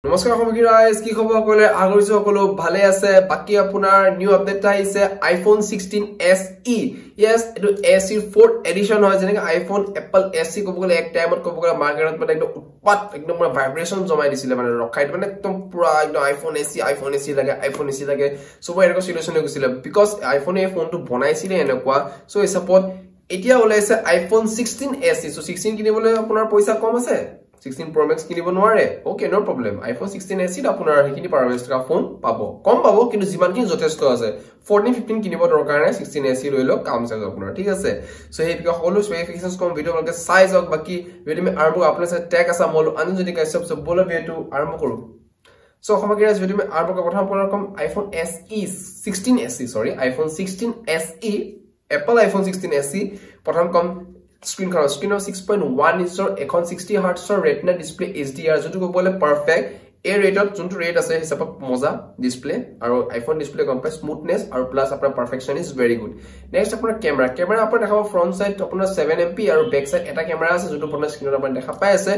নমস্কাৰ সমগ্ৰ গাইজ কি খবৰ সকলে আগৰিছো সকলো ভালে আছে বাকি আপোনাৰ নিউ আপডেট আহিছে আইফোন 16 SE yes এটো SE 4th এডিশন হয় যেনেকৈ আইফোন এপল SE কব গলে এক টাইমত কব গলে মাৰ্কেটত মানে একদম উৎপাত একদম পুৰা ভাইব্ৰেচন জমাই দিছিলে মানে ৰখাই মানে একদম পুৰা একদম আইফোন SE লাগে সব এনেকুৱা সিচুৱেচন হৈ গৈছিল বিকজ আইফোন এই ফোনটো বনাইছিলে এনেকুৱা সো এই সাপোৰ্ট এতিয়া ওলাইছে আইফোন 16 SE সো 16 কিনিবলৈ আপোনাৰ পইচা কম আছে 16 Pro Max কিনিব নোৱাৰে okay no problem iPhone 16 SE আপোনাৰ হেকিনি পাৰমেন্স কা ফোন পাব কম পাব কিন্তু যিমানখিনি যথেষ্ট আছে 14 15 কিনিব দৰকাৰ নাই 16 SE লৈ লওক কাম চাই আপোনাৰ ঠিক আছে সো এই বিকা হলো স্পেসিফিকেশনস কম ভিডিও ভালকে চাই যাওক বাকি ভিডিও মে আৰম্ভ আপোনাৰ সাথে ট্যাগ আছে মল আনজন যদি কাই সব বলে ভিডিও আৰম্ভ কৰো সো সমগ্ৰ ভিডিও মে আৰম্ভ কৰা প্ৰথম কম আইফোন SE 16 SE সৰি iPhone 16 SE Apple iPhone 16 SE প্ৰথম কম screen 6.1 inch or 160 Hz retina display HDR যোনটো ক'বলে পারফেক্ট এই ৰেটত যোনটো ৰেট আছে হিচাপত মজা ডিসপ্লে আৰু আইফোন ডিসপ্লে কম্পেয়াৰ স্মুথনেস আৰু প্লাস আপোনাৰ পাৰফেকশন ইজ ভেৰি গুড নেক্সট আপোনাৰ কেমেৰা আপোনাৰ দেখাব ফ্ৰন্ট সাইড আপোনাৰ 7 MP আৰু বেক সাইড এটা কেমেৰা আছে যোনটো আপোনাৰ স্ক্ৰিনত আপুনি দেখা পাই আছে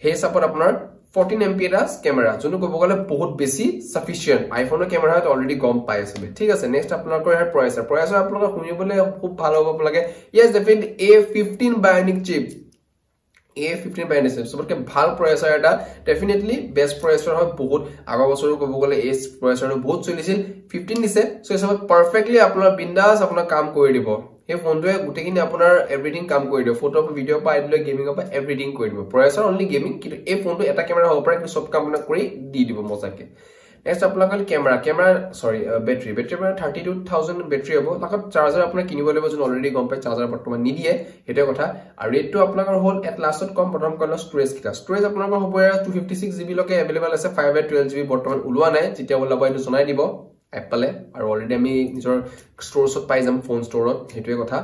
হে সাপোৰ্ট আপোনাৰ 14 MP এটা কেমেৰা যোনটো ক'ব গলে বহুত বেছি সাফিশিয়েন্ট আইফোনৰ কেমেৰাত অলৰেডি গম পাই আছে ঠিক আছে নেক্সট আপোনালোকৰ ইয়াৰ প্ৰচেছৰ আপোনালোকৰ শুনিবলৈ খুব ভাল হ'ব লাগে yes definitely A15 bionic chip A15 bionic chip সবতকে ভাল প্ৰচেছৰ এটা ডেফিনেটলি বেস্ট প্ৰচেছৰ হয় বহুত আগৰ বছৰো ক'ব গলে এই প্ৰচেছৰটো বহুত চলিছিল 15 দিছে সো সব পাৰফেক্টলি আপোনাৰ বিন্দাস আপোনাৰ কাম কৰি দিব এই ফোনটোৱে গুটেকিনি আপোনাৰ এভৰিথিং কাম কৰি দিব ফটো ভিডিও পা আইডলে গেমিং পা এভৰিথিং কৰি দিব প্ৰচেছৰ অনলি গেমিং কিন্তু এই ফোনটো এটা কেমেৰা হ'ব পাৰে কিন্তু সব কাম কৰি দি দিব মজাকে নেক্সট আপোনালোকৰ কেমেৰা সৰি বেটাৰি পৰা 32000 বেটাৰি হ'ব লগত চাৰ্জাৰ আপোনাৰ কিনিব লাগিব যোন অলৰেডি গম পাই চাৰ্জাৰ বৰ্তমান নিদিয়ে হেটো কথা আৰু ৰেটটো আপোনালোকৰ হ'ল এট লাষ্টত কম প্ৰথম কল ষ্টৰেজ আপোনালোকৰ হ'ব 256 GB লকে अवेलेबल আছে 512 GB বৰ্তমান ওলোৱা নাই যেতিয়া ওলাব এইটো জনাই দিব এপলে আৰু অলৰেডি আমি নিজৰ ষ্টৰছত পাই যাম ফোন ষ্টৰত হেটোৱে কথা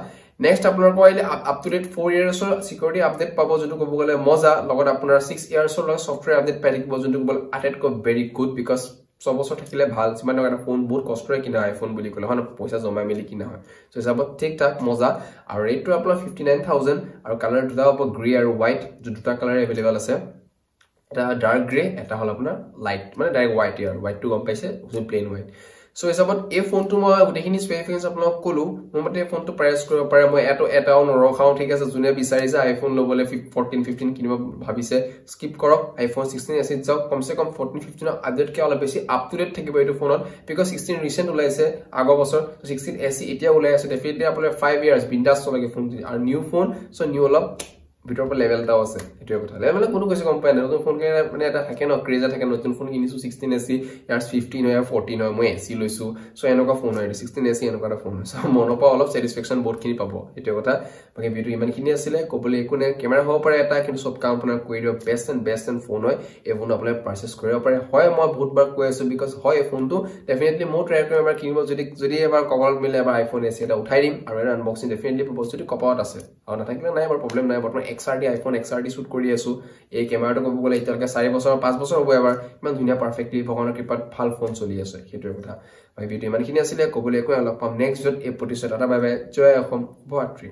নেক্সট আপোনালোকৰ কইলে আপ টু ডেট 4 ইয়াৰ্ছৰ সিকিউৰিটি আপডেট পাব যোনটো ক'ব গলে মজা লগত আপোনাৰ 6 ইয়াৰ্ছৰ লগ সফটৱেৰ আপডেট পাই থাকিব যোনটো ক'ব আটাইতকৈ ভেৰি গুড বিকজ সব বছৰ থাকিলে ভাল সিমান এটা ফোন বহুত কষ্টৰে কিনা আইফোন বুলি কলে হয় পইচা জমা মিলি কিনা হয় সো হিচাপত ঠিক ঠাক মজা আৰু ৰেটটো আপোনাৰ 59000 আৰু কালাৰ দুটা হ'ব গ্ৰে আৰু হোৱাইট দুটা কালাৰ अवेलेबल আছে এটা ডাৰ্ক গ্ৰে এটা হল আপোনাৰ লাইট মানে ডাইৰেক্ট হোৱাইট আৰু হোৱাইটটো গম পাইছে প্লেন হোৱাইট সো হিচাপত এই ফোনটো মই গুটেখিনি স্পেসিফিকেশনস আপোনাক কলো মতে ফোনটো প্ৰাইস কৰিব পাৰে মই এটাও নৰখাও ঠিক আছে যোনে বিচাৰিছে আইফোন লবলে 14 15 কিনিব ভাবিছে স্কিপ কৰক আইফোন 16 SE যাওক কমসে কম 14 15 আপডেট কে অলপ বেছি আপ টু ডেট থাকিব এই ফোনত বিকজ 16 ৰিসেন্ট ওলাইছে আগৰ বছৰ 16 SE এতিয়া ওলাই আছে ডেফিনেটলি আপোনাৰ 5 ইয়াৰ্স বিন্দাস চলাগে ফোন আৰু নিউ ফোন সো নিউ অলপ ভিতৰ পৰা লেভেল এটা আছে এটোৰ কথা লেভেল কোনো কৈছে কম পাই না নতুন ফোন কে মানে এটা থাকে ন ক্ৰেজা থাকে নতুন ফোন কিনিছো 16 SE ইয়াৰ্স 15 হয় 14 হয় মই SE লৈছো সো এনেকুৱা ফোন হয় 16 SE এনেকুৱা ফোন সো মনপা অলপ স্যাটিসফ্যাকশন বহুত খিনি পাব এটোৰ কথা বাকি ভিডিও ইমান খিনি আছিল কবলে একো নাই কেমেৰা হ'ব পাৰে এটা কিন্তু সব কাম আপোনাৰ কৰি দিব বেষ্ট এণ্ড ফোন হয় এই ফোন আপুনি পাৰচেজ কৰিব পাৰে হয় মই বহুত বাৰ কৈ আছো বিকজ হয় এই ফোনটো ডেফিনেটলি মই ট্ৰাই কৰিম এবাৰ কিনিব যদি এবাৰ কভাৰত মিলে এবাৰ আইফোন SE এটা উঠাই দিম আৰু এটা আনবক্সিং ডেফিনেটলি পাব যদি কভাৰত আছে আৰু নাথাকিলে নাই বৰ প্ৰবলেম নাই বৰ্তমান XRD আইফোন XRD শুট কৰি আছো এই কেমেৰাটো ক'ব গলে এতিয়ালৈকে 4 বছৰ 5 বছৰ হ'ব এবাৰ ইমান ধুনীয়া পাৰফেক্টলি ভগৱানৰ কৃপাত ভাল ফোন চলি আছে হেটোৰ কথা ভাই ভিডিও ইমানখিনি আছিল ক'বলে একো অলপ পাম নেক্সট ভিডিওত এই প্ৰতিষ্ঠা এটা বাই বাই জয় অসম শুভৰাত্ৰি